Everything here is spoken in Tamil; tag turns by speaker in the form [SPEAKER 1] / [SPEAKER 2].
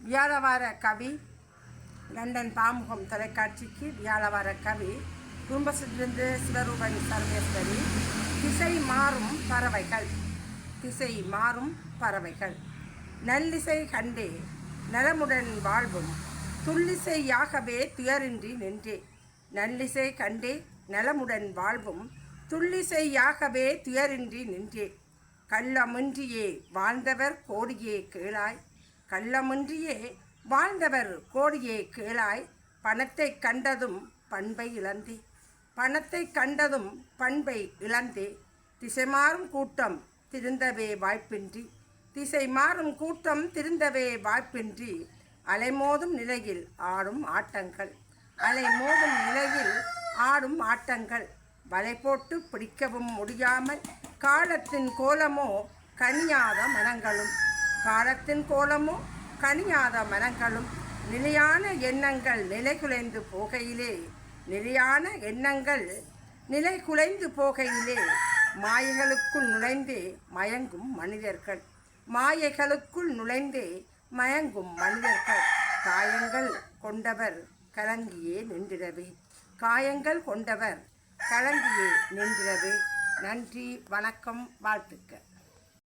[SPEAKER 1] வியாழவார கவி லண்டன் பாமுகம் தொலைக்காட்சிக்கு வியாழவார கவி குடும்பத்திலிருந்து சிவரூபன் சர்வேஸ்வரி. திசை மாறும் பறவைகள். திசை மாறும் பறவைகள். நல்லிசை கண்டே நலமுடன் வாழ்வும் துள்ளிசையாகவே துயரின்றி நின்றே. நல்லிசை கண்டே நலமுடன் வாழ்வும் துள்ளிசையாகவே துயரின்றி நின்றே. கள்ளமின்றியே வாழ்ந்தவர் கோடியே கேளாய். கள்ளமின்றியே வாழ்ந்தவர் கோடியே கேளாய். பணத்தை கண்டதும் பண்பை இழந்தே. பணத்தை கண்டதும் பண்பை இழந்தே. திசை மாறும் கூட்டம் திருந்தவே வாய்ப்பின்றி. திசை மாறும் கூட்டம் திருந்தவே வாய்ப்பின்றி. அலைமோதும் நிலையில் ஆடும் ஆட்டங்கள். அலைமோதும் நிலையில் ஆடும் ஆட்டங்கள். வலை போட்டு பிடிக்கவும் முடியாமல் காலத்தின் கோலமோ கனியாத மனங்களும். காலத்தின் கோலமோ கனியாத மனங்களும். நிலையான எண்ணங்கள் நிலை குலைந்து போகையிலே. நிலையான எண்ணங்கள் நிலை குலைந்து போகையிலே. மாயைகளுக்குள் நுழைந்தே மயங்கும் மனிதர்கள். மாயைகளுக்குள் நுழைந்தே மயங்கும் மனிதர்கள். காயங்கள் கொண்டவர் கலங்கியே நின்றிடவே. காயங்கள் கொண்டவர் கலங்கியே நின்றிடவே. நன்றி, வணக்கம், வாழ்த்துக்கள்.